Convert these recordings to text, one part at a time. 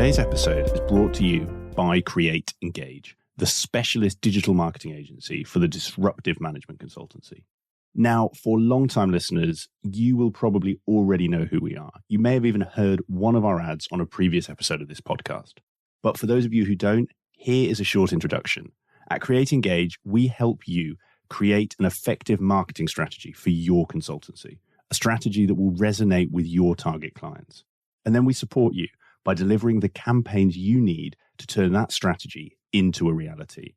Today's episode is brought to you by Create Engage, the specialist digital marketing agency for the disruptive management consultancy. Now, for long-time listeners, you will probably already know who we are. You may have even heard one of our ads on a previous episode of this podcast. But for those of you who don't, here is a short introduction. At Create Engage, we help you create an effective marketing strategy for your consultancy, a strategy that will resonate with your target clients. And then we support you by delivering the campaigns you need to turn that strategy into a reality,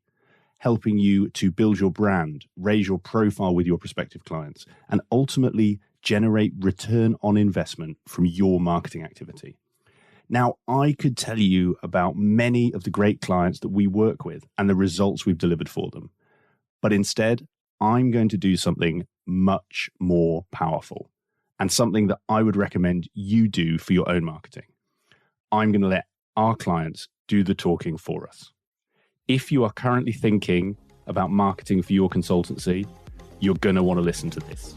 helping you to build your brand, raise your profile with your prospective clients, and ultimately generate return on investment from your marketing activity. Now, I could tell you about many of the great clients that we work with and the results we've delivered for them. But instead, I'm going to do something much more powerful and something that I would recommend you do for your own marketing. I'm going to let our clients do the talking for us. If you are currently thinking about marketing for your consultancy, you're going to want to listen to this.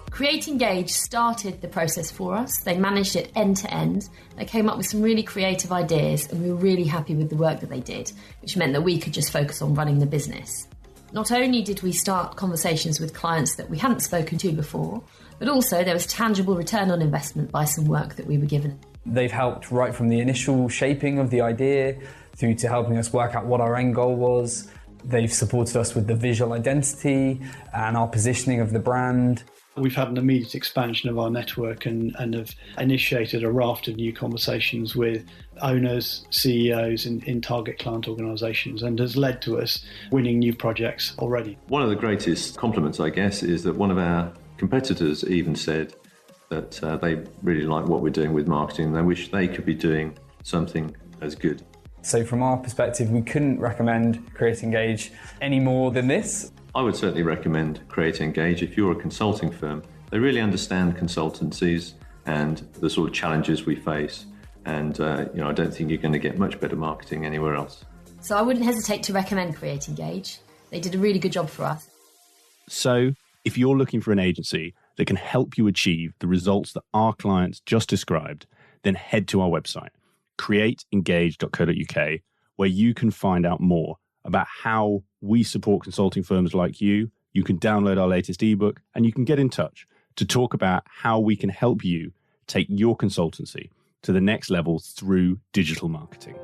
Create Engage started the process for us. They managed it end to end. They came up with some really creative ideas and we were really happy with the work that they did, which meant that we could just focus on running the business. Not only did we start conversations with clients that we hadn't spoken to before, but also there was tangible return on investment by some work that we were given. They've helped right from the initial shaping of the idea through to helping us work out what our end goal was. They've supported us with the visual identity and our positioning of the brand. We've had an immediate expansion of our network and have initiated a raft of new conversations with owners, CEOs in target client organisations, and has led to us winning new projects already. One of the greatest compliments, I guess, is that one of our competitors even said that they really like what we're doing with marketing and they wish they could be doing something as good. So from our perspective, we couldn't recommend Create Engage any more than this. I would certainly recommend Create Engage if you're a consulting firm. They really understand consultancies and the sort of challenges we face. And I don't think you're going to get much better marketing anywhere else. So I wouldn't hesitate to recommend Create Engage. They did a really good job for us. So if you're looking for an agency that can help you achieve the results that our clients just described, then head to our website, createengage.co.uk, where you can find out more about how we support consulting firms like you. You can download our latest ebook and you can get in touch to talk about how we can help you take your consultancy to the next level through digital marketing.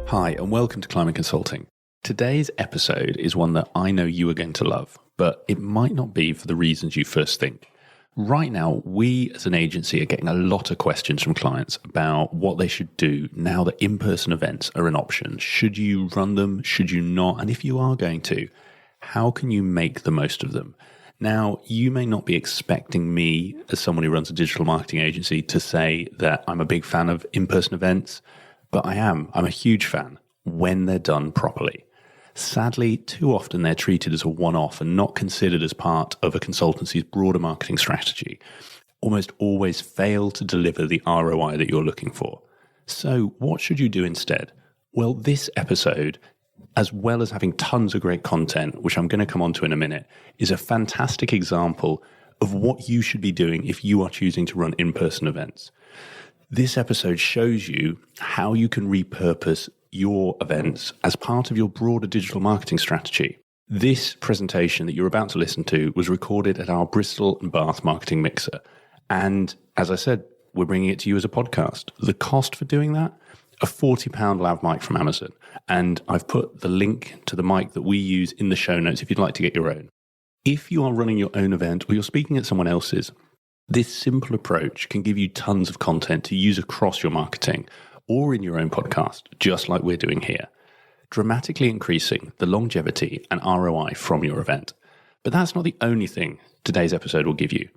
Hi, and welcome to Climate Consulting. Today's episode is one that I know you are going to love, but it might not be for the reasons you first think. Right now, we as an agency are getting a lot of questions from clients about what they should do now that in-person events are an option. Should you run them? Should you not? And if you are going to, how can you make the most of them? Now, you may not be expecting me, as someone who runs a digital marketing agency, to say that I'm a big fan of in-person events, but I am. I'm a huge fan when they're done properly. Sadly, too often they're treated as a one-off and not considered as part of a consultancy's broader marketing strategy. Almost always fail to deliver the ROI that you're looking for. So what should you do instead? Well, this episode, as well as having tons of great content, which I'm going to come on to in a minute, is a fantastic example of what you should be doing if you are choosing to run in-person events. This episode shows you how you can repurpose your events as part of your broader digital marketing strategy. This presentation that you're about to listen to was recorded at our Bristol and Bath marketing mixer. And as I said, we're bringing it to you as a podcast. The cost for doing that? A £40 lav mic from Amazon. And I've put the link to the mic that we use in the show notes if you'd like to get your own. If you are running your own event or you're speaking at someone else's, this simple approach can give you tons of content to use across your marketing or in your own podcast, just like we're doing here, dramatically increasing the longevity and ROI from your event. But that's not the only thing today's episode will give you.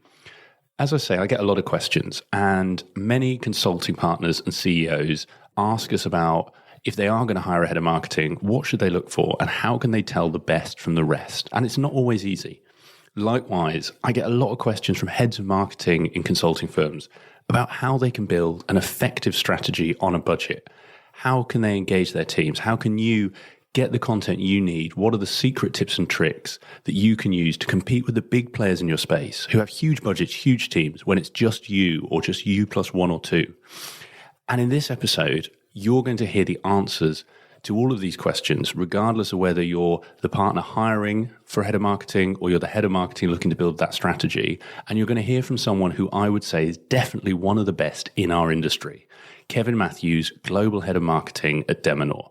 As I say, I get a lot of questions, and many consulting partners and CEOs ask us about if they are going to hire a head of marketing, what should they look for and how can they tell the best from the rest? And it's not always easy. Likewise, I get a lot of questions from heads of marketing in consulting firms about how they can build an effective strategy on a budget. How can they engage their teams? How can you get the content you need. What are the secret tips and tricks that you can use to compete with the big players in your space who have huge budgets, huge teams, when it's just you or just you plus one or two? And in this episode, you're going to hear the answers to all of these questions, regardless of whether you're the partner hiring for a head of marketing or you're the head of marketing looking to build that strategy. And you're going to hear from someone who I would say is definitely one of the best in our industry, Kevin Matthews, Global Head of Marketing at Deminor.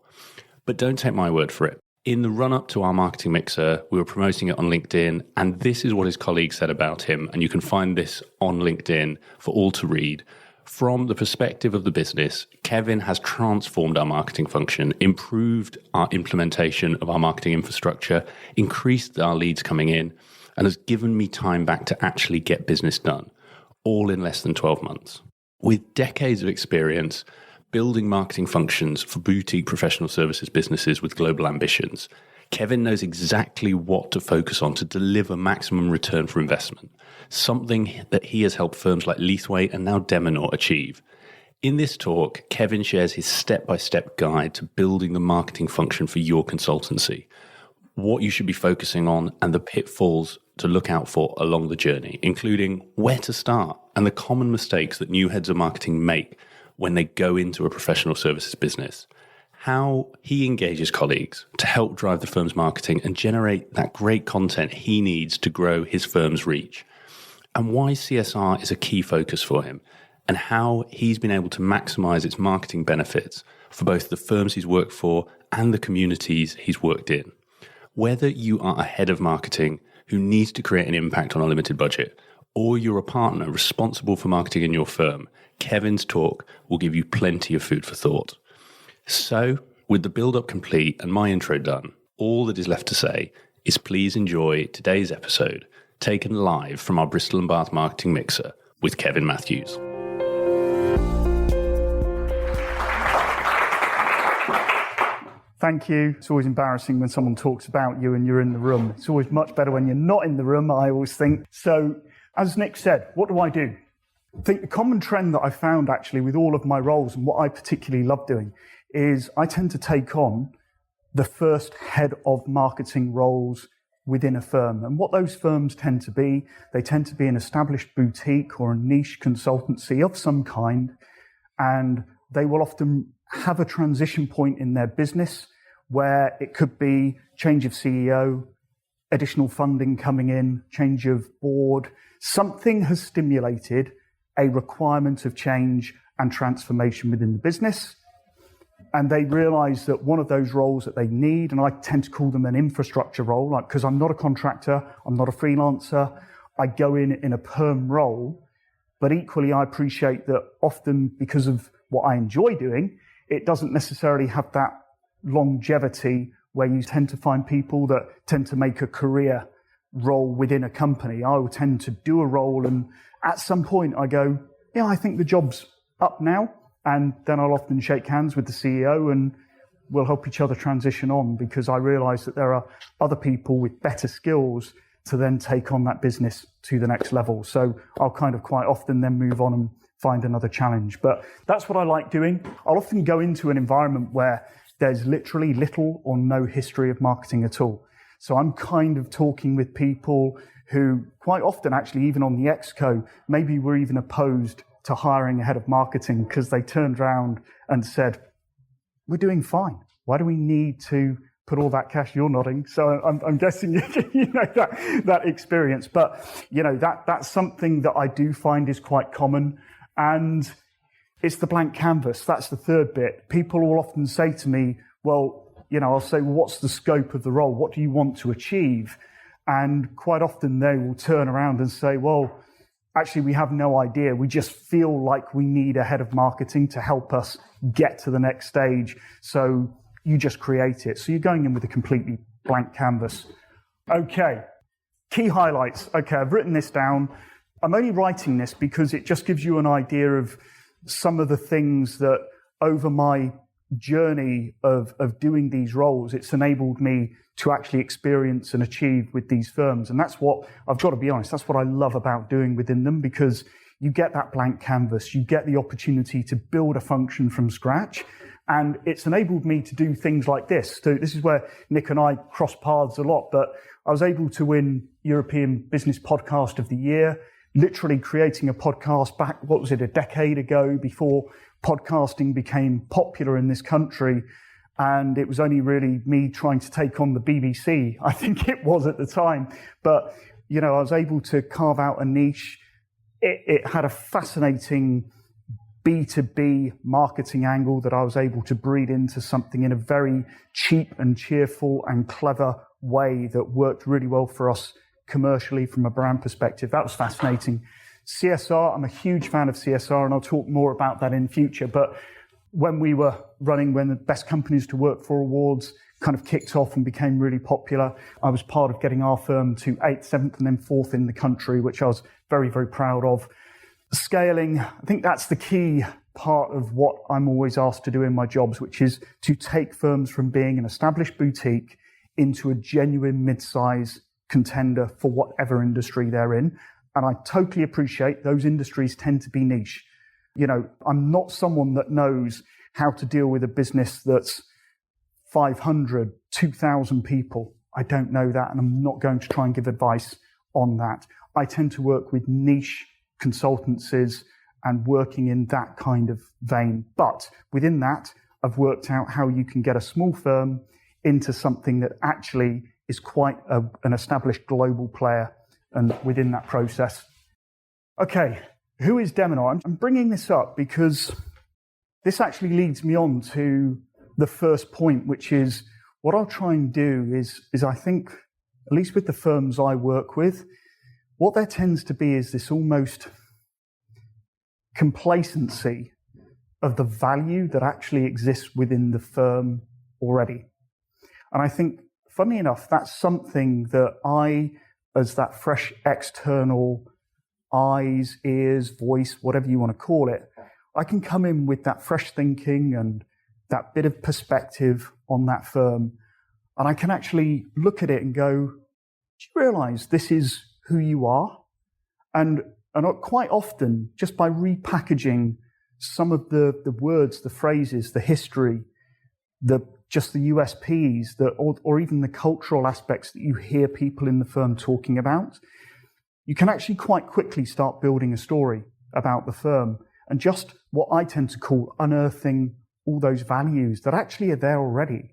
But don't take my word for it. In the run-up to our marketing mixer, we were promoting it on LinkedIn, and this is what his colleagues said about him. And you can find this on LinkedIn for all to read. From the perspective of the business, Kevin has transformed our marketing function, improved our implementation of our marketing infrastructure, increased our leads coming in, and has given me time back to actually get business done, all in less than 12 months. With decades of experience building marketing functions for boutique professional services businesses with global ambitions, Kevin knows exactly what to focus on to deliver maximum return for investment, something that he has helped firms like Leithwaite and now Deminor achieve. In this talk, Kevin shares his step-by-step guide to building the marketing function for your consultancy, what you should be focusing on and the pitfalls to look out for along the journey, including where to start and the common mistakes that new heads of marketing make when they go into a professional services business, how he engages colleagues to help drive the firm's marketing and generate that great content he needs to grow his firm's reach, and why CSR is a key focus for him, and how he's been able to maximize its marketing benefits for both the firms he's worked for and the communities he's worked in. Whether you are a head of marketing who needs to create an impact on a limited budget, or you're a partner responsible for marketing in your firm, Kevin's talk will give you plenty of food for thought. So, with the build-up complete and my intro done, all that is left to say is please enjoy today's episode, taken live from our Bristol and Bath marketing mixer with Kevin Matthews. Thank you. It's always embarrassing when someone talks about you and you're in the room. It's always much better when you're not in the room, I always think. So, as Nick said, what do? I think the common trend that I found actually with all of my roles and what I particularly love doing is I tend to take on the first head of marketing roles within a firm. And what those firms tend to be, they tend to be an established boutique or a niche consultancy of some kind. And they will often have a transition point in their business where it could be change of CEO, additional funding coming in, change of board. Something has stimulated a requirement of change and transformation within the business. And they realize that one of those roles that they need, and I tend to call them an infrastructure role, like, because I'm not a contractor, I'm not a freelancer, I go in a perm role, but equally I appreciate that often because of what I enjoy doing, it doesn't necessarily have that longevity where you tend to find people that tend to make a career role within a company. I will tend to do a role and at some point I go, yeah, I think the job's up now. And then I'll often shake hands with the CEO and we'll help each other transition on, because I realize that there are other people with better skills to then take on that business to the next level. So I'll kind of quite often then move on and find another challenge. But that's what I like doing. I'll often go into an environment where there's literally little or no history of marketing at all. So I'm kind of talking with people who quite often, actually, even on the Exco, maybe were even opposed to hiring a head of marketing because they turned around and said, we're doing fine. Why do we need to put all that cash? You're nodding. So I'm guessing you know that experience. But, you know, that's something that I do find is quite common. And it's the blank canvas. That's the third bit. People will often say to me, well, you know, I'll say, well, what's the scope of the role? What do you want to achieve? And quite often they will turn around and say, well, actually, we have no idea. We just feel like we need a head of marketing to help us get to the next stage. So you just create it. So you're going in with a completely blank canvas. Okay, key highlights. Okay, I've written this down. I'm only writing this because it just gives you an idea of some of the things that over my journey of doing these roles, it's enabled me to actually experience and achieve with these firms. And that's what, I've got to be honest, that's what I love about doing within them, because you get that blank canvas, you get the opportunity to build a function from scratch, And it's enabled me to do things like this. So this is where Nick and I cross paths a lot, but I was able to win European Business Podcast of the Year, literally creating a podcast back, a decade ago, before podcasting became popular in this country. And it was only really me trying to take on the BBC, I think it was at the time. But, I was able to carve out a niche. It had a fascinating B2B marketing angle that I was able to breed into something in a very cheap and cheerful and clever way that worked really well for us commercially from a brand perspective. That was fascinating. CSR, I'm a huge fan of CSR, and I'll talk more about that in future. But when we were running, when the Best Companies to Work For awards kind of kicked off and became really popular, I was part of getting our firm to 8th, 7th, and then 4th in the country, which I was very, very proud of. Scaling, I think that's the key part of what I'm always asked to do in my jobs, which is to take firms from being an established boutique into a genuine mid-size contender for whatever industry they're in. And I totally appreciate those industries tend to be niche. I'm not someone that knows how to deal with a business that's 500, 2,000 people. I don't know that, and I'm not going to try and give advice on that. I tend to work with niche consultancies and working in that kind of vein. But within that, I've worked out how you can get a small firm into something that actually is quite an established global player, and within that process. Okay, who is Deminor? I'm bringing this up because this actually leads me on to the first point, which is what I'll try and do is I think, at least with the firms I work with, what there tends to be is this almost complacency of the value that actually exists within the firm already. And I think, funnily enough, that's something that I, as that fresh external eyes, ears, voice, whatever you want to call it, I can come in with that fresh thinking and that bit of perspective on that firm. And I can actually look at it and go, do you realize this is who you are? And quite often, just by repackaging some of the words, the phrases, the history, just the USPs, or even the cultural aspects that you hear people in the firm talking about, you can actually quite quickly start building a story about the firm and just what I tend to call unearthing all those values that actually are there already.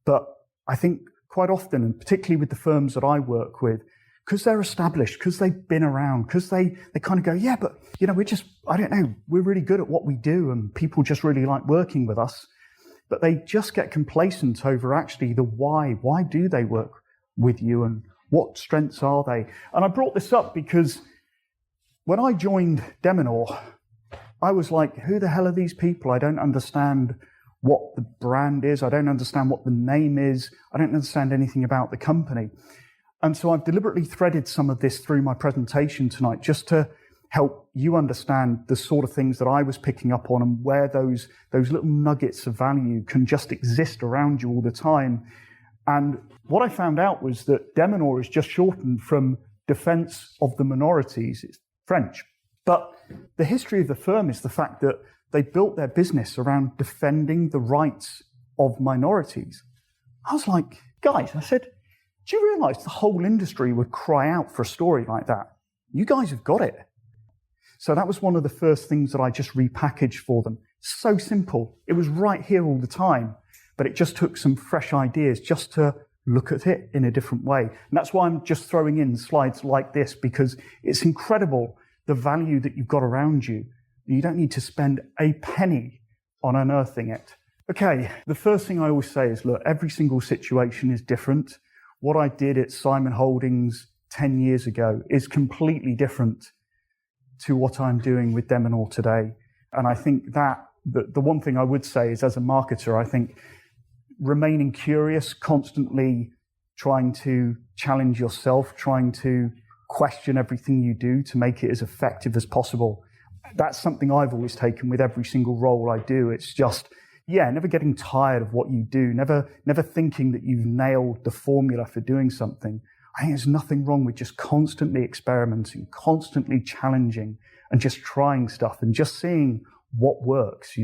But I think quite often, and particularly with the firms that I work with, because they're established, because they've been around, because they kind of go, yeah, but, we're really good at what we do and people just really like working with us. But they just get complacent over actually the why. Why do they work with you and what strengths are they? And I brought this up because when I joined Deminor, I was like, who the hell are these people? I don't understand what the brand is. I don't understand what the name is. I don't understand anything about the company. And so I've deliberately threaded some of this through my presentation tonight just to help you understand the sort of things that I was picking up on and where those little nuggets of value can just exist around you all the time. And what I found out was that Deminor is just shortened from Defense of the Minorities. It's French. But the history of the firm is the fact that they built their business around defending the rights of minorities. I was like, guys, I said, do you realize the whole industry would cry out for a story like that? You guys have got it. So that was one of the first things that I just repackaged for them. So simple. It was right here all the time, but it just took some fresh ideas just to look at it in a different way. And that's why I'm just throwing in slides like this, because it's incredible the value that you've got around you. You don't need to spend a penny on unearthing it. Okay, the first thing I always say is, look, every single situation is different. What I did at Simon Holdings 10 years ago is completely different to what I'm doing with Deminor today. And I think that the one thing I would say is, as a marketer, I think remaining curious, constantly trying to challenge yourself, trying to question everything you do to make it as effective as possible. That's something I've always taken with every single role I do. It's just, never getting tired of what you do, never thinking that you've nailed the formula for doing something. I think there's nothing wrong with just constantly experimenting, constantly challenging, and just trying stuff and just seeing what works,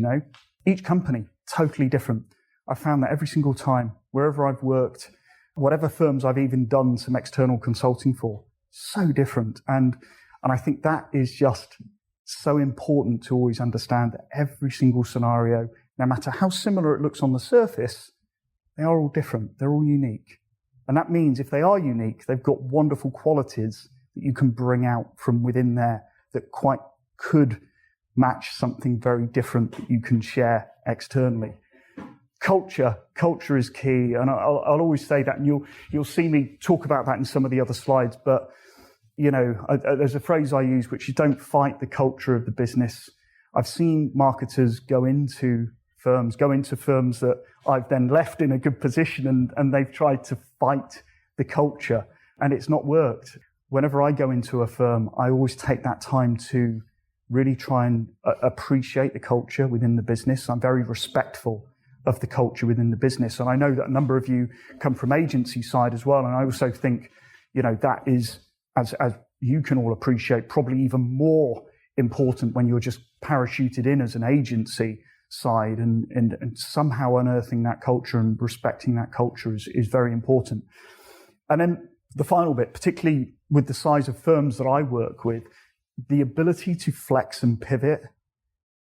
Each company totally different. I found that every single time, wherever I've worked, whatever firms I've even done some external consulting for, so different. And I think that is just so important to always understand that every single scenario, no matter how similar it looks on the surface, they are all different. They're all unique. And that means if they are unique, they've got wonderful qualities that you can bring out from within there that quite could match something very different that you can share externally. Culture is key. And I'll always say that, and you'll see me talk about that in some of the other slides. But, there's a phrase I use, which is don't fight the culture of the business. I've seen marketers go into firms that I've then left in a good position, and they've tried to fight the culture, and it's not worked. Whenever I go into a firm, I always take that time to really try and appreciate the culture within the business. I'm very respectful of the culture within the business. And I know that a number of you come from agency side as well. And I also think, that is, as you can all appreciate, probably even more important when you're just parachuted in as an agency side, and somehow unearthing that culture and respecting that culture is very important. And then the final bit, particularly with the size of firms that I work with, the ability to flex and pivot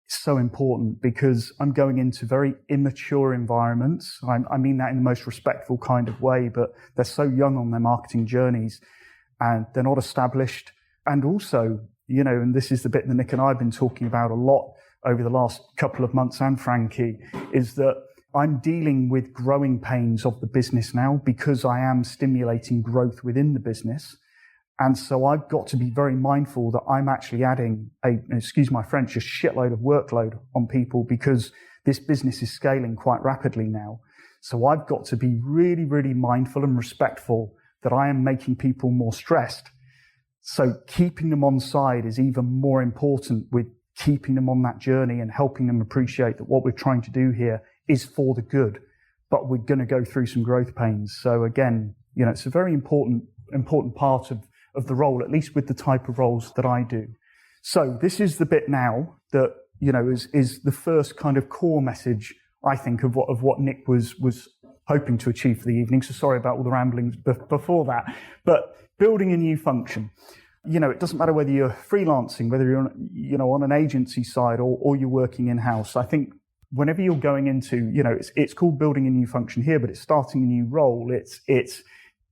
is so important, because I'm going into very immature environments. I mean that in the most respectful kind of way, but they're so young on their marketing journeys and they're not established. And also, and this is the bit that Nick and I have been talking about a lot over the last couple of months, and Frankie, is that I'm dealing with growing pains of the business now, because I am stimulating growth within the business. And so I've got to be very mindful that I'm actually adding excuse my French, a shitload of workload on people, because this business is scaling quite rapidly now. So I've got to be really, really mindful and respectful that I am making people more stressed. So keeping them on side is even more important, with keeping them on that journey and helping them appreciate that what we're trying to do here is for the good, but we're going to go through some growth pains. So again, it's a very important part of the role, at least with the type of roles that I do. So this is the bit now that, is the first kind of core message, I think, of what Nick was hoping to achieve for the evening. So sorry about all the ramblings before that, but building a new function. It doesn't matter whether you're freelancing, whether you're on an agency side or you're working in-house. I think whenever you're going into, it's called building a new function here, but it's starting a new role. It's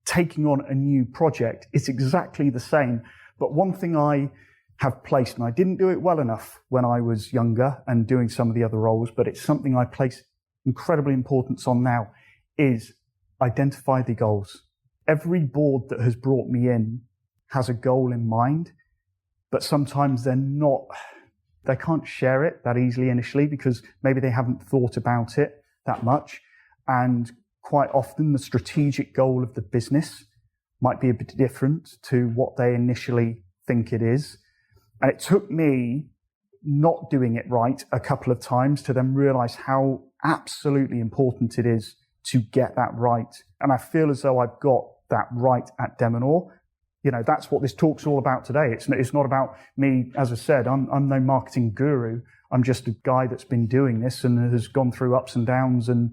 taking on a new project. It's exactly the same. But one thing I have placed, and I didn't do it well enough when I was younger and doing some of the other roles, but it's something I place incredibly importance on now, is identify the goals. Every board that has brought me in has a goal in mind, but sometimes they can't share it that easily initially, because maybe they haven't thought about it that much. And quite often the strategic goal of the business might be a bit different to what they initially think it is. And it took me not doing it right a couple of times to then realize how absolutely important it is to get that right. And I feel as though I've got that right at Deminor. That's what this talk's all about today. It's not about me. As I said, I'm no marketing guru. I'm just a guy that's been doing this and has gone through ups and downs, and,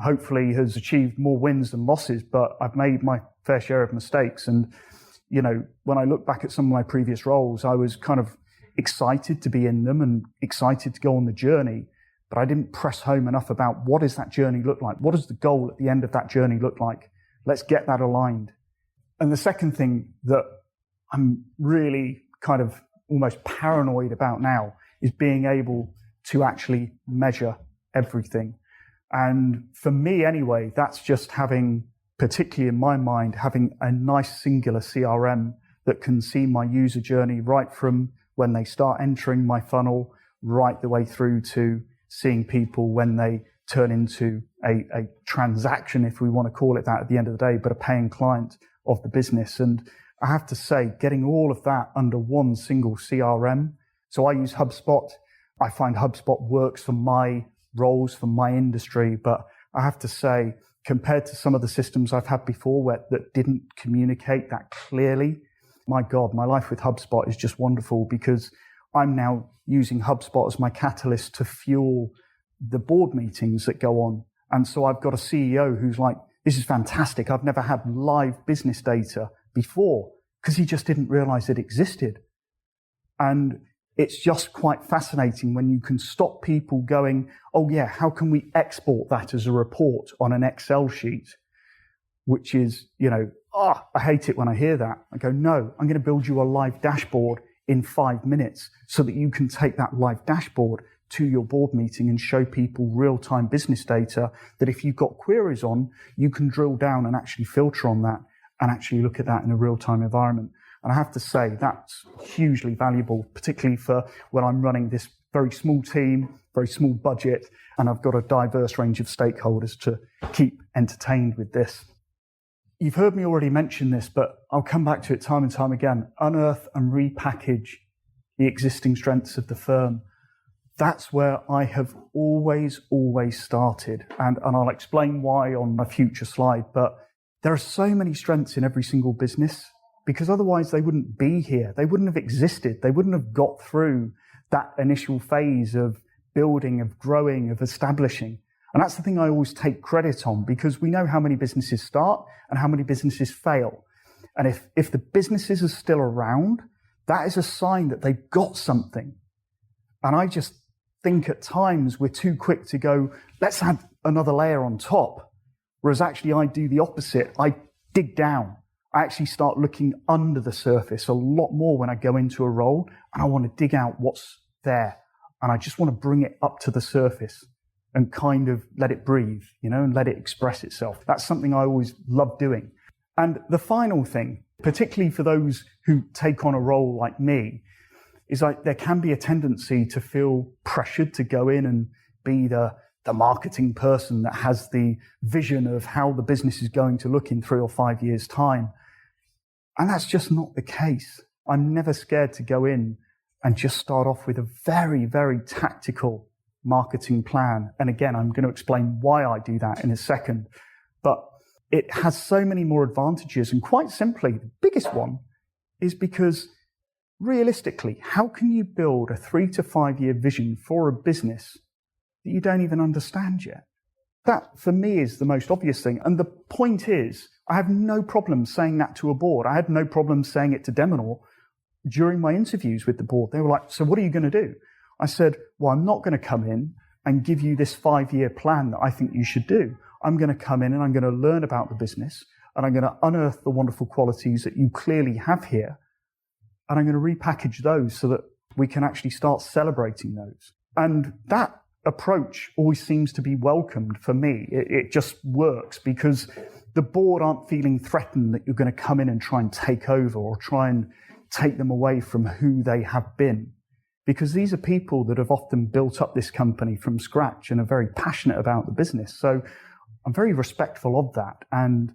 hopefully has achieved more wins than losses, but I've made my fair share of mistakes. And, when I look back at some of my previous roles, I was kind of excited to be in them and excited to go on the journey, but I didn't press home enough about what does that journey look like? What does the goal at the end of that journey look like? Let's get that aligned. And the second thing that I'm really kind of almost paranoid about now is being able to actually measure everything. And for me anyway, that's just having, particularly in my mind, having a nice singular CRM that can see my user journey right from when they start entering my funnel, right the way through to seeing people when they turn into a transaction, if we want to call it that at the end of the day, but a paying client of the business. And I have to say, getting all of that under one single CRM. So I use HubSpot. I find HubSpot works for my roles, for my industry. But I have to say, compared to some of the systems I've had before that didn't communicate that clearly, my God, my life with HubSpot is just wonderful, because I'm now using HubSpot as my catalyst to fuel the board meetings that go on. And so I've got a CEO who's like, this is fantastic. I've never had live business data before, because he just didn't realize it existed. And it's just quite fascinating when you can stop people going, oh yeah, how can we export that as a report on an Excel sheet? Which is, I hate it when I hear that. I go, no, I'm going to build you a live dashboard in 5 minutes so that you can take that live dashboard to your board meeting and show people real-time business data that if you've got queries on, you can drill down and actually filter on that and actually look at that in a real-time environment. And I have to say that's hugely valuable, particularly for when I'm running this very small team, very small budget, and I've got a diverse range of stakeholders to keep entertained with this. You've heard me already mention this, but I'll come back to it time and time again. Unearth and repackage the existing strengths of the firm. That's where I have always started. And I'll explain why on a future slide, but there are so many strengths in every single business, because otherwise they wouldn't be here. They wouldn't have existed. They wouldn't have got through that initial phase of building, of growing, of establishing. And that's the thing I always take credit on, because we know how many businesses start and how many businesses fail. And if the businesses are still around, that is a sign that they've got something. And I just think at times we're too quick to go, let's add another layer on top. Whereas actually I do the opposite. I dig down. I actually start looking under the surface a lot more when I go into a role, and I want to dig out what's there. And I just want to bring it up to the surface and kind of let it breathe, and let it express itself. That's something I always love doing. And the final thing, particularly for those who take on a role like me, is like there can be a tendency to feel pressured to go in and be the marketing person that has the vision of how the business is going to look in 3 or 5 years' time. And that's just not the case. I'm never scared to go in and just start off with a very, very tactical marketing plan. And again, I'm going to explain why I do that in a second. But it has so many more advantages. And quite simply, the biggest one is because realistically, how can you build a 3 to 5 year vision for a business that you don't even understand yet? That, for me, is the most obvious thing. And the point is, I have no problem saying that to a board. I had no problem saying it to Deminor during my interviews with the board. They were like, so what are you going to do? I said, well, I'm not going to come in and give you this 5-year plan that I think you should do. I'm going to come in and I'm going to learn about the business, and I'm going to unearth the wonderful qualities that you clearly have here. And I'm going to repackage those so that we can actually start celebrating those. And that approach always seems to be welcomed for me. It just works because the board aren't feeling threatened that you're going to come in and try and take over or try and take them away from who they have been. Because these are people that have often built up this company from scratch and are very passionate about the business. So I'm very respectful of that. And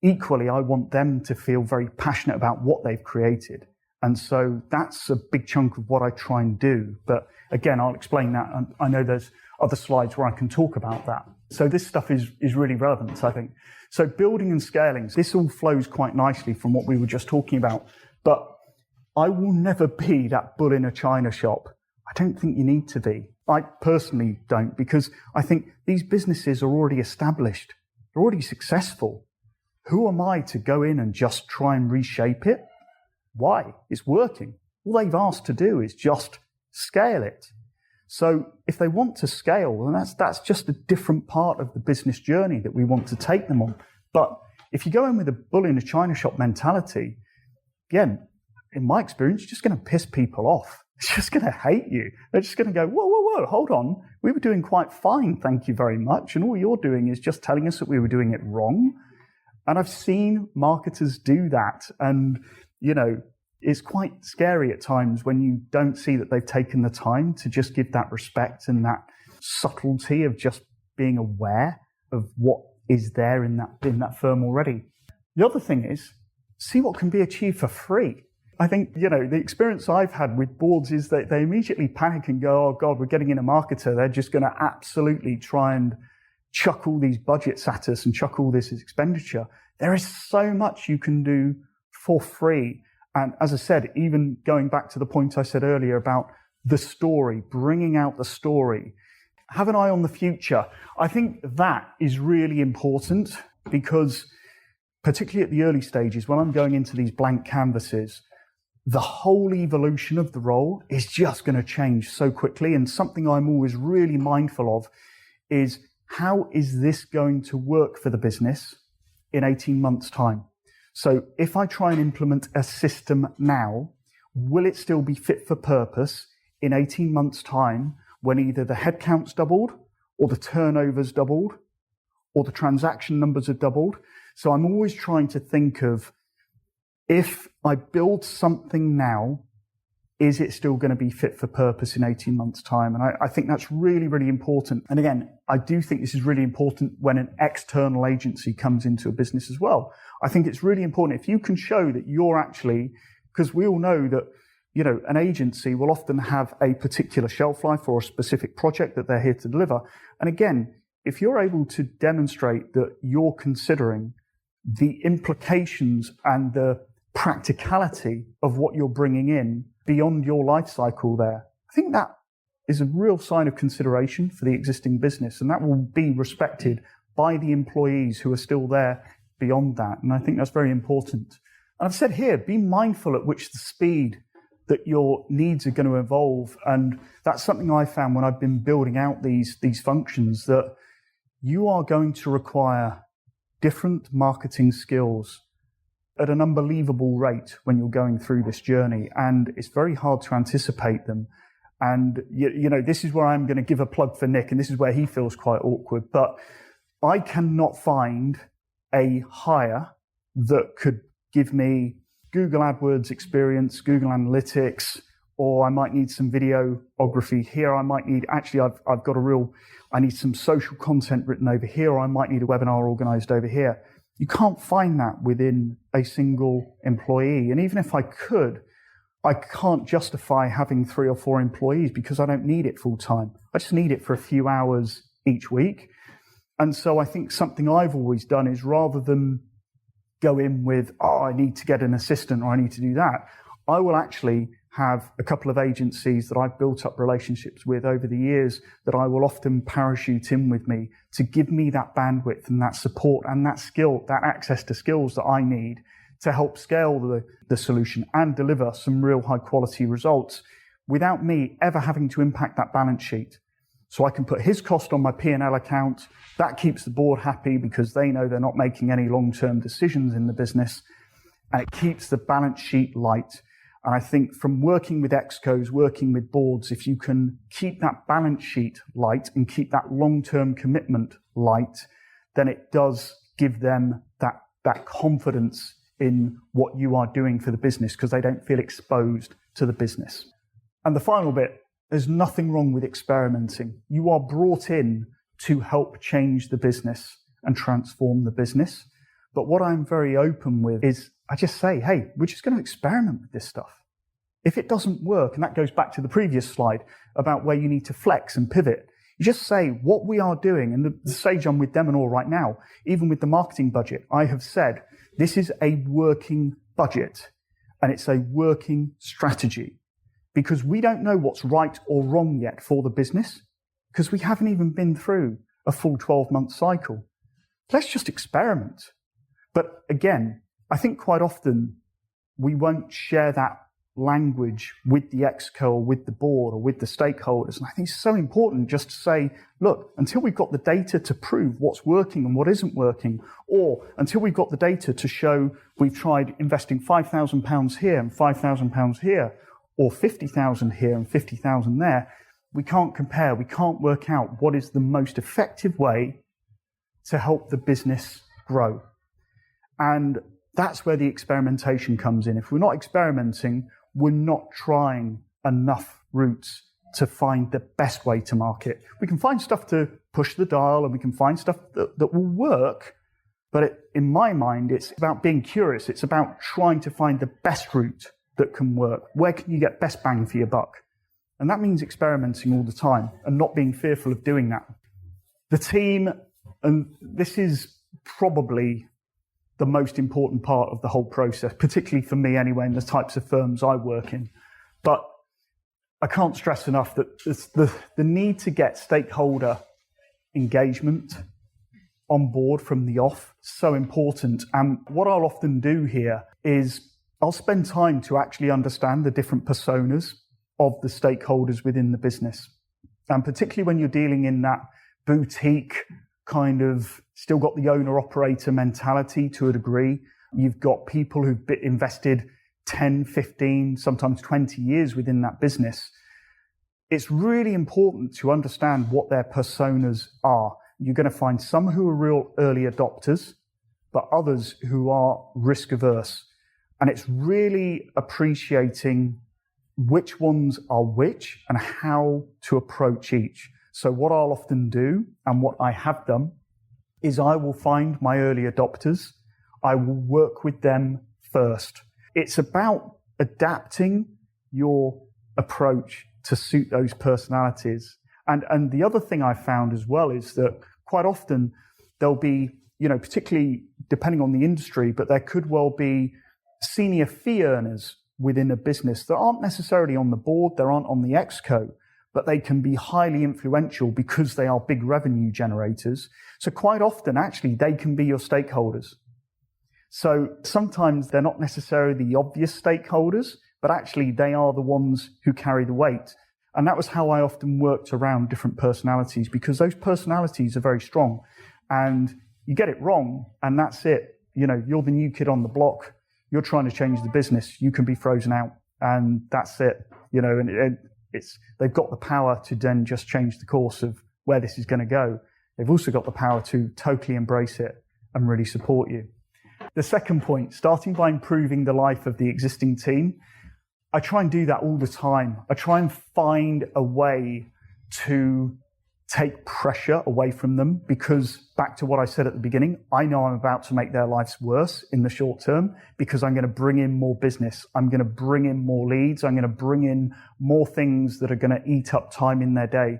equally, I want them to feel very passionate about what they've created. And so that's a big chunk of what I try and do. But again, I'll explain that. And I know there's other slides where I can talk about that. So this stuff is really relevant, I think. So building and scaling, this all flows quite nicely from what we were just talking about. But I will never be that bull in a china shop. I don't think you need to be. I personally don't, because I think these businesses are already established. They're already successful. Who am I to go in and just try and reshape it? Why? It's working. All they've asked to do is just scale it. So if they want to scale, then that's just a different part of the business journey that we want to take them on. But if you go in with a bull in a china shop mentality, again, in my experience, you're just going to piss people off. It's just going to hate you. They're just going to go, whoa, hold on. We were doing quite fine, thank you very much. And all you're doing is just telling us that we were doing it wrong. And I've seen marketers do that. And, it's quite scary at times when you don't see that they've taken the time to just give that respect and that subtlety of just being aware of what is there in that firm already. The other thing is, see what can be achieved for free. I think, the experience I've had with boards is that they immediately panic and go, oh God, we're getting in a marketer. They're just going to absolutely try and chuck all these budgets at us and chuck all this expenditure. There is so much you can do for free. And as I said, even going back to the point I said earlier about the story, bringing out the story, have an eye on the future. I think that is really important because particularly at the early stages, when I'm going into these blank canvases, the whole evolution of the role is just going to change so quickly. And something I'm always really mindful of is, how is this going to work for the business in 18 months' time? So if I try and implement a system now, will it still be fit for purpose in 18 months' time when either the headcount's doubled or the turnover's doubled or the transaction numbers are doubled? So I'm always trying to think of, if I build something now, is it still going to be fit for purpose in 18 months' time? And I think that's really, really important. And again, I do think this is really important when an external agency comes into a business as well. I think it's really important if you can show that you're actually, because we all know that, you know, an agency will often have a particular shelf life or a specific project that they're here to deliver. And again, if you're able to demonstrate that you're considering the implications and the practicality of what you're bringing in beyond your life cycle there, I think that is a real sign of consideration for the existing business, and that will be respected by the employees who are still there beyond that. And I think that's very important. And I've said here, be mindful at which the speed that your needs are going to evolve. And that's something I found when I've been building out these functions, that you are going to require different marketing skills at an unbelievable rate when you're going through this journey, and it's very hard to anticipate them. And you know, this is where I'm going to give a plug for Nick, and this is where he feels quite awkward, but I cannot find a hire that could give me Google AdWords experience, Google Analytics, or I might need some videography here. I might need, actually, I've got I need some social content written over here, or I might need a webinar organized over here. You can't find that within a single employee. And even if I could, I can't justify having 3 or 4 employees because I don't need it full time. I just need it for a few hours each week. And so I think something I've always done is, rather than go in with, oh, I need to get an assistant or I need to do that, I will actually have a couple of agencies that I've built up relationships with over the years that I will often parachute in with me to give me that bandwidth and that support and that skill, that access to skills that I need to help scale the solution and deliver some real high quality results without me ever having to impact that balance sheet. So I can put his cost on my P&L account. That keeps the board happy because they know they're not making any long-term decisions in the business, and it keeps the balance sheet light. And I think from working with excos, working with boards, if you can keep that balance sheet light and keep that long-term commitment light, then it does give them that confidence in what you are doing for the business, because they don't feel exposed to the business. And the final bit, there's nothing wrong with experimenting. You are brought in to help change the business and transform the business. But what I'm very open with is, I just say, hey, we're just going to experiment with this stuff. If it doesn't work, and that goes back to the previous slide about where you need to flex and pivot, you just say what we are doing. And the stage I'm with Deminor right now, even with the marketing budget, I have said this is a working budget and it's a working strategy, because we don't know what's right or wrong yet for the business, because we haven't even been through a full 12-month cycle. Let's just experiment. But again, I think quite often we won't share that language with the exco or with the board or with the stakeholders. And I think it's so important just to say, look, until we've got the data to prove what's working and what isn't working, or until we've got the data to show we've tried investing £5,000 here and £5,000 here, or 50,000 here and 50,000 there, we can't compare. We can't work out what is the most effective way to help the business grow. And that's where the experimentation comes in. If we're not experimenting, we're not trying enough routes to find the best way to market. We can find stuff to push the dial and we can find stuff that will work, but in my mind, it's about being curious. It's about trying to find the best route that can work. Where can you get best bang for your buck? And that means experimenting all the time and not being fearful of doing that. The team, and this is probably the most important part of the whole process, particularly for me anyway, in the types of firms I work in. But I can't stress enough that the need to get stakeholder engagement on board from the off, so important. And what I'll often do here is I'll spend time to actually understand the different personas of the stakeholders within the business. And particularly when you're dealing in that boutique kind of, still got the owner-operator mentality to a degree. You've got people who've invested 10, 15, sometimes 20 years within that business. It's really important to understand what their personas are. You're going to find some who are real early adopters, but others who are risk averse. And it's really appreciating which ones are which and how to approach each. So what I'll often do, and what I have done, is I will find my early adopters. I will work with them first. It's about adapting your approach to suit those personalities. And the other thing I found as well is that quite often there'll be, particularly depending on the industry, but there could well be senior fee earners within a business that aren't necessarily on the board, they aren't on the exco, but they can be highly influential because they are big revenue generators. So quite often, actually, they can be your stakeholders. So sometimes they're not necessarily the obvious stakeholders, but actually they are the ones who carry the weight. And that was how I often worked around different personalities, because those personalities are very strong. And you get it wrong, and that's it. You're the new kid on the block. You're trying to change the business. You can be frozen out, and that's it. And they've got the power to then just change the course of where this is going to go. They've also got the power to totally embrace it and really support you. The second point, starting by improving the life of the existing team. I try and do that all the time. I try and find a way to take pressure away from them, because back to what I said at the beginning, I know I'm about to make their lives worse in the short term, because I'm going to bring in more business. I'm going to bring in more leads. I'm going to bring in more things that are going to eat up time in their day.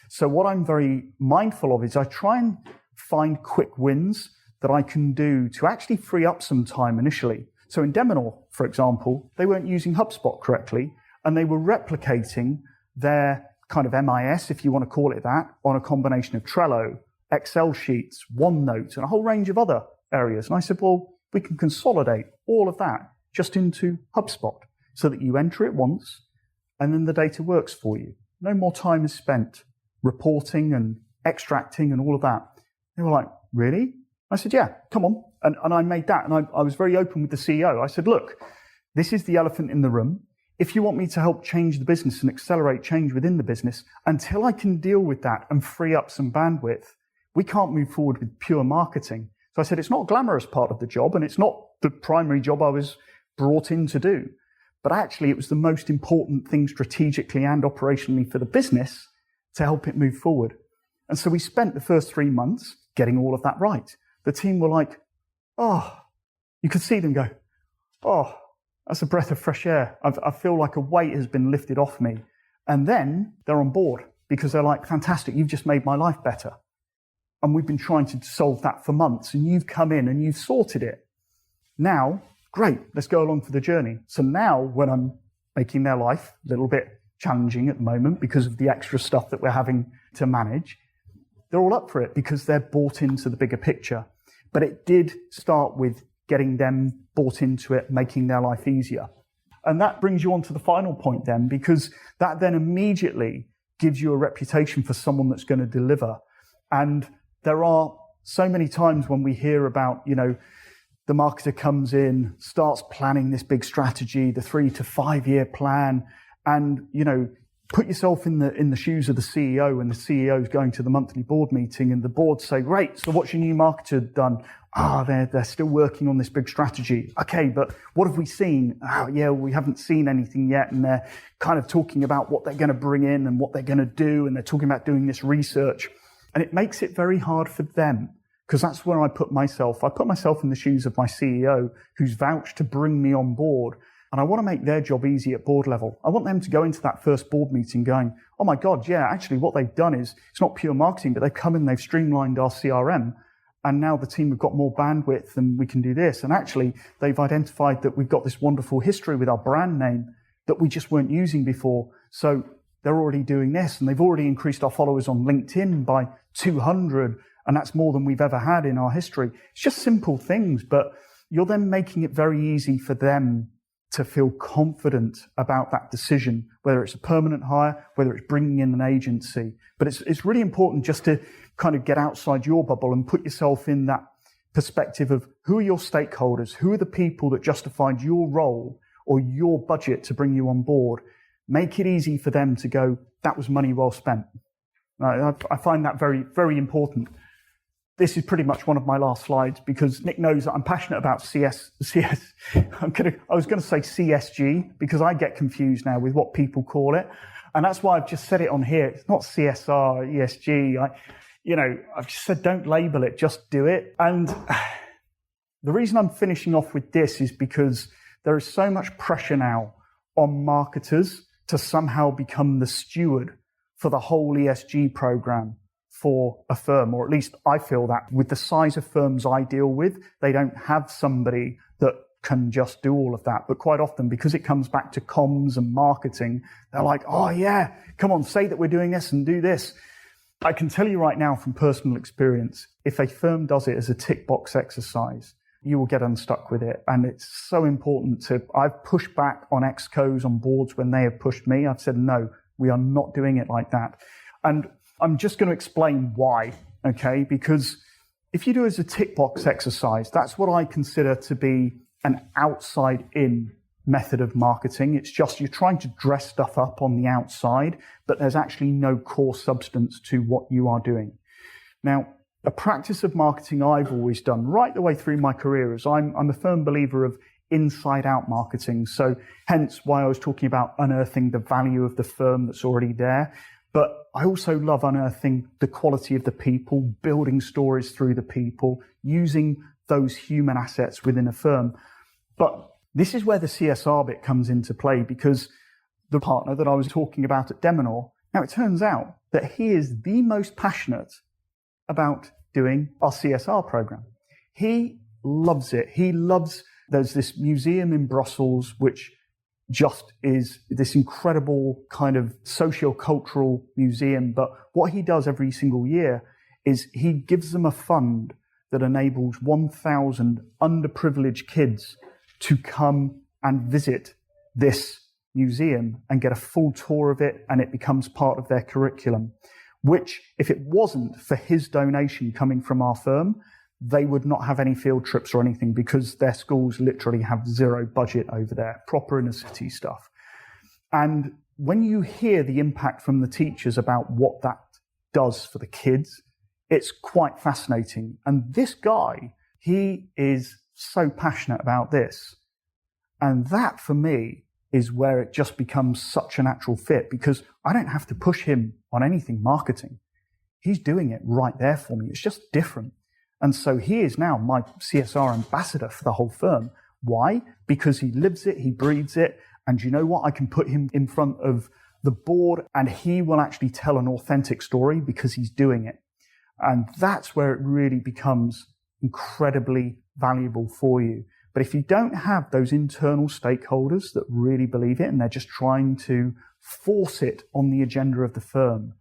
So what I'm very mindful of is I try and find quick wins that I can do to actually free up some time initially. So in Deminor, for example, they weren't using HubSpot correctly, and they were replicating their kind of MIS, if you want to call it that, on a combination of Trello, Excel sheets, OneNote, and a whole range of other areas. And I said, well, we can consolidate all of that just into HubSpot so that you enter it once and then the data works for you. No more time is spent reporting and extracting and all of that. They were like, really? I said, yeah, come on. And I made that. And I was very open with the CEO. I said, look, this is the elephant in the room. If you want me to help change the business and accelerate change within the business, until I can deal with that and free up some bandwidth, we can't move forward with pure marketing. So I said, it's not a glamorous part of the job, and it's not the primary job I was brought in to do. But actually, it was the most important thing strategically and operationally for the business to help it move forward. And so we spent the first 3 months getting all of that right. The team were like, oh, you could see them go, oh, that's a breath of fresh air. I feel like a weight has been lifted off me. And then they're on board because they're like, fantastic, you've just made my life better. And we've been trying to solve that for months, and you've come in and you've sorted it. Now, great, let's go along for the journey. So now when I'm making their life a little bit challenging at the moment because of the extra stuff that we're having to manage, they're all up for it because they're bought into the bigger picture. But it did start with getting them bought into it, making their life easier. And that brings you on to the final point then, because that then immediately gives you a reputation for someone that's going to deliver. And there are so many times when we hear about, the marketer comes in, starts planning this big strategy, the 3 to 5 year plan, and, put yourself in the shoes of the CEO, and the CEO is going to the monthly board meeting, and the board say, great, so what's your new marketer done? They're still working on this big strategy. Okay, but what have we seen? We haven't seen anything yet. And they're kind of talking about what they're going to bring in and what they're going to do. And they're talking about doing this research. And it makes it very hard for them, because that's where I put myself. I put myself in the shoes of my CEO, who's vouched to bring me on board. And I want to make their job easy at board level. I want them to go into that first board meeting going, oh my God, yeah, actually what they've done is, it's not pure marketing, but they've come in, they've streamlined our CRM. And now the team have got more bandwidth and we can do this. And actually, they've identified that we've got this wonderful history with our brand name that we just weren't using before. So they're already doing this, and they've already increased our followers on LinkedIn by 200, and that's more than we've ever had in our history. It's just simple things, but you're then making it very easy for them to feel confident about that decision, whether it's a permanent hire, whether it's bringing in an agency. But it's really important just to kind of get outside your bubble and put yourself in that perspective of who are your stakeholders, who are the people that justified your role or your budget to bring you on board. Make it easy for them to go, that was money well spent. I find that very, very important. This is pretty much one of my last slides because Nick knows that I'm passionate about I was going to say CSG because I get confused now with what people call it. And that's why I've just said it on here. It's not CSR, ESG. I've just said don't label it, just do it. And the reason I'm finishing off with this is because there is so much pressure now on marketers to somehow become the steward for the whole ESG program for a firm, or at least I feel that with the size of firms I deal with, they don't have somebody that can just do all of that. But quite often, because it comes back to comms and marketing, they're like, oh yeah, come on, say that we're doing this and do this. I can tell you right now from personal experience, if a firm does it as a tick box exercise, you will get unstuck with it. And it's so important I've pushed back on excos on boards when they have pushed me. I've said, no, we are not doing it like that. And I'm just going to explain why, okay? Because if you do it as a tick box exercise, that's what I consider to be an outside-in method of marketing. It's just you're trying to dress stuff up on the outside, but there's actually no core substance to what you are doing. Now, a practice of marketing I've always done right the way through my career is I'm a firm believer of inside-out marketing. So hence why I was talking about unearthing the value of the firm that's already there. But I also love unearthing the quality of the people, building stories through the people, using those human assets within a firm. But this is where the CSR bit comes into play, because the partner that I was talking about at Deminor, now it turns out that he is the most passionate about doing our CSR program. He loves it. There's this museum in Brussels, which just is this incredible kind of socio-cultural museum. But what he does every single year is he gives them a fund that enables 1,000 underprivileged kids to come and visit this museum and get a full tour of it, and it becomes part of their curriculum, which, if it wasn't for his donation coming from our firm, they would not have any field trips or anything, because their schools literally have zero budget over there, proper inner city stuff. And when you hear the impact from the teachers about what that does for the kids, it's quite fascinating. And this guy, he is so passionate about this. And that, for me, is where it just becomes such a natural fit, because I don't have to push him on anything marketing. He's doing it right there for me. It's just different. And so he is now my CSR ambassador for the whole firm. Why? Because he lives it, he breathes it. And you know what? I can put him in front of the board and he will actually tell an authentic story because he's doing it. And that's where it really becomes incredibly valuable for you. But if you don't have those internal stakeholders that really believe it and they're just trying to force it on the agenda of the firm,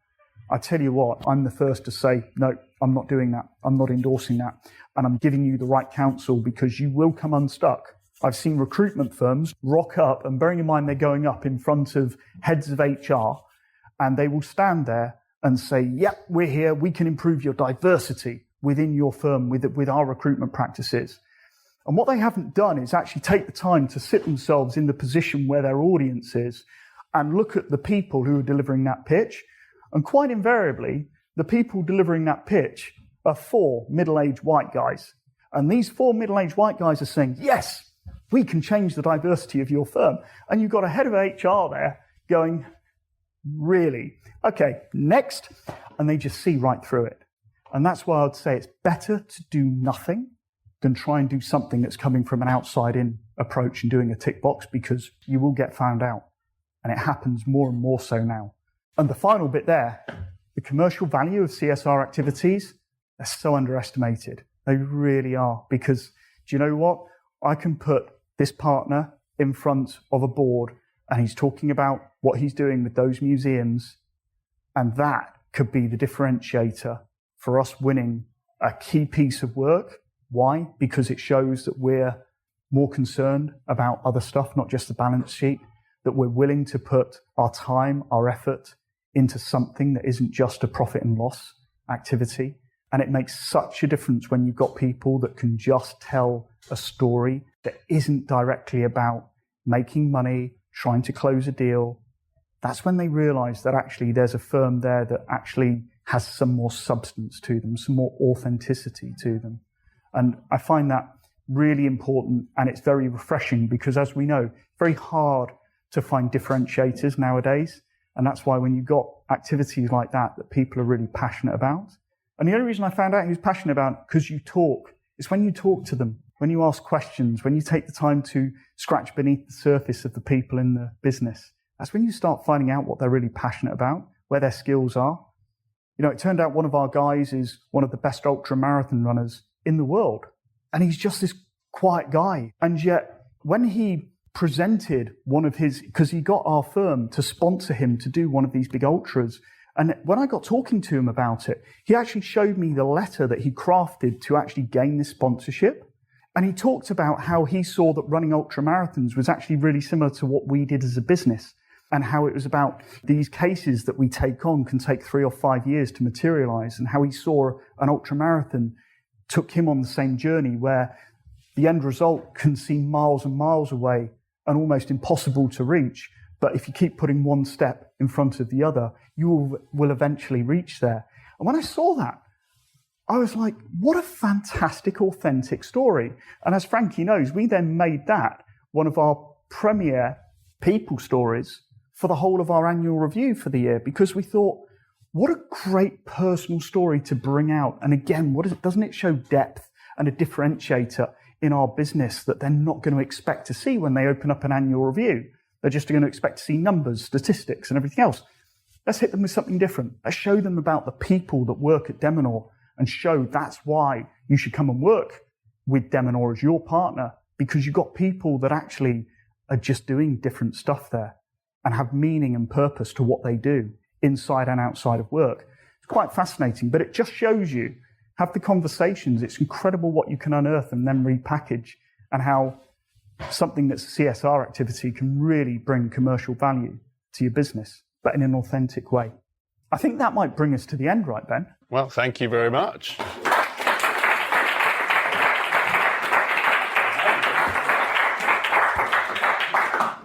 I tell you what, I'm the first to say, no, I'm not doing that. I'm not endorsing that. And I'm giving you the right counsel, because you will come unstuck. I've seen recruitment firms rock up, and bearing in mind they're going up in front of heads of HR, and they will stand there and say, yep, we're here. We can improve your diversity within your firm with our recruitment practices. And what they haven't done is actually take the time to sit themselves in the position where their audience is and look at the people who are delivering that pitch. And quite invariably, the people delivering that pitch are 4 middle-aged white guys. And these 4 middle-aged white guys are saying, yes, we can change the diversity of your firm. And you've got a head of HR there going, really? Okay, next. And they just see right through it. And that's why I'd say it's better to do nothing than try and do something that's coming from an outside-in approach and doing a tick box, because you will get found out. And it happens more and more so now. And the final bit there, the commercial value of CSR activities, they're so underestimated. They really are. Because do you know what? I can put this partner in front of a board And he's talking about what he's doing with those museums. And that could be the differentiator for us winning a key piece of work. Why? Because it shows that we're more concerned about other stuff, not just the balance sheet, that we're willing to put our time, our effort into something that isn't just a profit and loss activity. And it makes such a difference when you've got people that can just tell a story that isn't directly about making money, trying to close a deal. That's when they realize that actually there's a firm there that actually has some more substance to them, some more authenticity to them. And I find that really important, and it's very refreshing because, as we know, it's very hard to find differentiators nowadays. And that's why when you've got activities like that people are really passionate about. And the only reason I found out he was passionate about it, because you talk. It's when you talk to them, when you ask questions, when you take the time to scratch beneath the surface of the people in the business. That's when you start finding out what they're really passionate about, where their skills are. You know, it turned out one of our guys is one of the best ultra marathon runners in the world. And he's just this quiet guy. And yet when he presented one of his, because he got our firm to sponsor him to do one of these big ultras. And when I got talking to him about it, he actually showed me the letter that he crafted to actually gain this sponsorship. And he talked about how he saw that running ultra marathons was actually really similar to what we did as a business, and how it was about these cases that we take on can take 3 or 5 years to materialize, and how he saw an ultra marathon took him on the same journey where the end result can seem miles and miles away and almost impossible to reach. But if you keep putting one step in front of the other, you will eventually reach there. And when I saw that, I was like, what a fantastic, authentic story. And as Frankie knows, we then made that one of our premier people stories for the whole of our annual review for the year, because we thought, what a great personal story to bring out. And again, doesn't it show depth and a differentiator in our business that they're not going to expect to see when they open up an annual review? They're just going to expect to see numbers, statistics, and everything else. Let's hit them with something different. Let's show them about the people that work at Deminor and show that's why you should come and work with Deminor as your partner, because you've got people that actually are just doing different stuff there and have meaning and purpose to what they do inside and outside of work. It's quite fascinating, but it just shows you, have the conversations. It's incredible what you can unearth and then repackage, and how something that's a CSR activity can really bring commercial value to your business, but in an authentic way. I think that might bring us to the end, right, Ben? Well, thank you very much.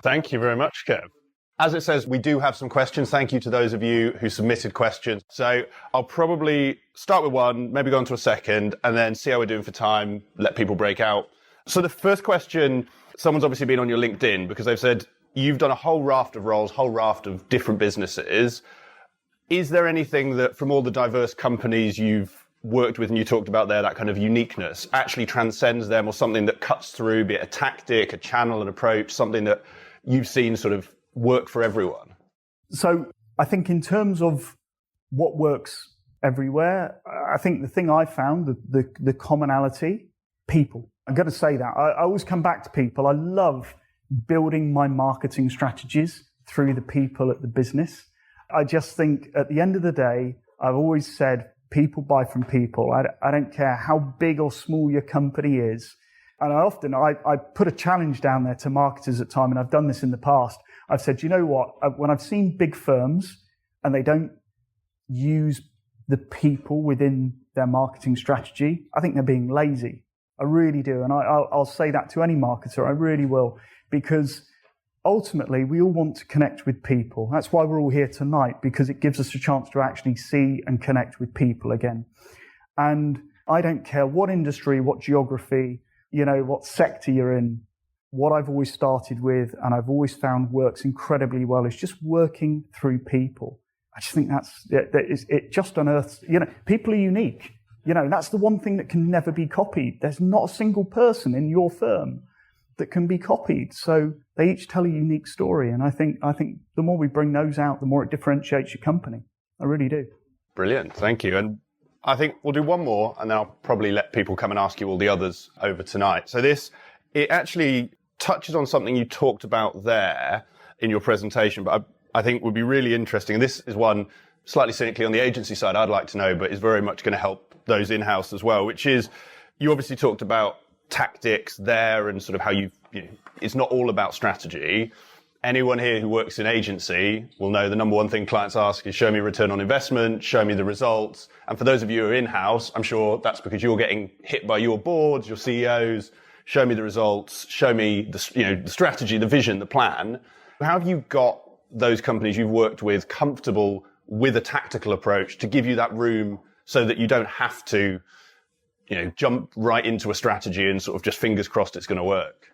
Thank you very much, Kev. As it says, we do have some questions. Thank you to those of you who submitted questions. So I'll probably start with one, maybe go on to a second, and then see how we're doing for time, let people break out. So the first question, someone's obviously been on your LinkedIn because they've said, you've done a whole raft of roles, whole raft of different businesses. Is there anything that from all the diverse companies you've worked with and you talked about there, that kind of uniqueness actually transcends them, or something that cuts through, be it a tactic, a channel, an approach, something that you've seen sort of work for everyone? So I think in terms of what works everywhere, I think the thing I found, the commonality, people. I'm going to say that. I always come back to people. I love building my marketing strategies through the people at the business. I just think at the end of the day, I've always said people buy from people. I don't care how big or small your company is. And I put a challenge down there to marketers at time, and I've done this in the past. I've said, you know what, when I've seen big firms and they don't use the people within their marketing strategy, I think they're being lazy. I really do. And I'll say that to any marketer. I really will, because ultimately we all want to connect with people. That's why we're all here tonight, because it gives us a chance to actually see and connect with people again. And I don't care what industry, what geography, what sector you're in. What I've always started with, and I've always found works incredibly well, is just working through people. I just think it just unearths, people are unique. That's the one thing that can never be copied. There's not a single person in your firm that can be copied. So they each tell a unique story. And I think the more we bring those out, the more it differentiates your company. I really do. Brilliant. Thank you. And I think we'll do one more, and then I'll probably let people come and ask you all the others over tonight. So it actually touches on something you talked about there in your presentation, but I think would be really interesting. And this is one slightly cynically on the agency side I'd like to know, but is very much going to help those in-house as well, which is you obviously talked about tactics there and sort of how it's not all about strategy. Anyone here who works in agency will know the number one thing clients ask is show me return on investment, show me the results. And for those of you who are in-house, I'm sure that's because you're getting hit by your boards, your CEOs, show me the results, show me the strategy, the vision, the plan. How have you got those companies you've worked with comfortable with a tactical approach to give you that room so that you don't have to, jump right into a strategy and sort of just fingers crossed it's going to work?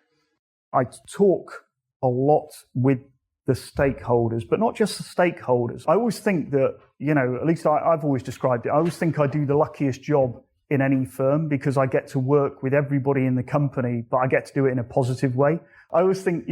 I talk a lot with the stakeholders, but not just the stakeholders. I always think that, at least I've always described it, I always think I do the luckiest job in any firm because I get to work with everybody in the company, but I get to do it in a positive way. I always think,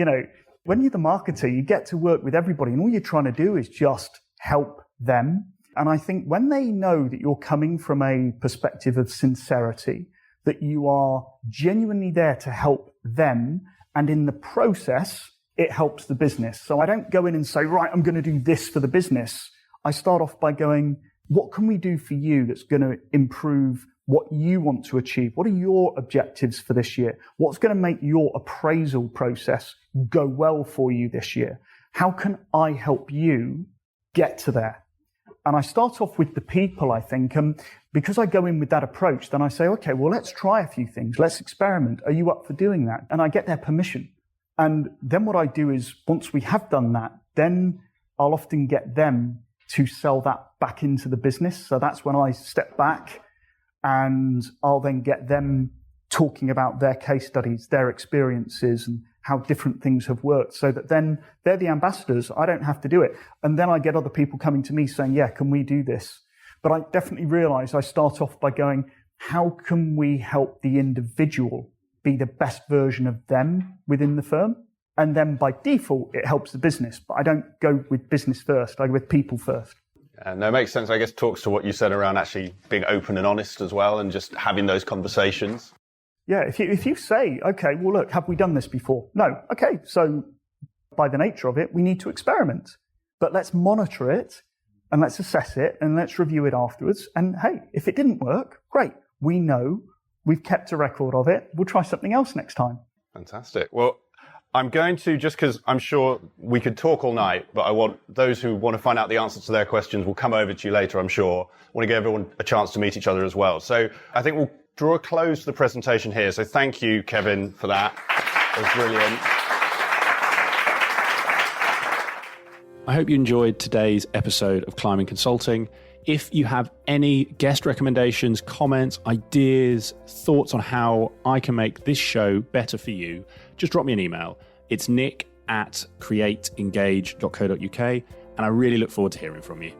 when you're the marketer, you get to work with everybody and all you're trying to do is just help them. And I think when they know that you're coming from a perspective of sincerity, that you are genuinely there to help them, and in the process, it helps the business. So I don't go in and say, right, I'm going to do this for the business. I start off by going, what can we do for you that's going to improve what you want to achieve? What are your objectives for this year? What's going to make your appraisal process go well for you this year? How can I help you get to there? And I start off with the people, I think, and because I go in with that approach, then I say, okay, well, let's try a few things. Let's experiment. Are you up for doing that? And I get their permission. And then what I do is once we have done that, then I'll often get them to sell that back into the business. So that's when I step back and I'll then get them talking about their case studies, their experiences, and how different things have worked, so that then they're the ambassadors. I don't have to do it. And then I get other people coming to me saying, yeah, can we do this? But I definitely realize I start off by going, how can we help the individual be the best version of them within the firm? And then by default, it helps the business. But I don't go with business first. I go with people first. And that makes sense. I guess talks to what you said around actually being open and honest as well and just having those conversations. Yeah, if you say, okay, well, look, have we done this before? No. Okay, so by the nature of it, we need to experiment. But let's monitor it and let's assess it and let's review it afterwards. And hey, if it didn't work, great. We know, we've kept a record of it. We'll try something else next time. Fantastic. Well, I'm going to, just because I'm sure we could talk all night, but I want those who want to find out the answers to their questions will come over to you later, I'm sure. I want to give everyone a chance to meet each other as well. So I think we'll draw a close to the presentation here. So thank you, Kevin, for that. It was brilliant. I hope you enjoyed today's episode of Climbing Consulting. If you have any guest recommendations, comments, ideas, thoughts on how I can make this show better for you, just drop me an email. It's nick@createengage.co.uk, and I really look forward to hearing from you.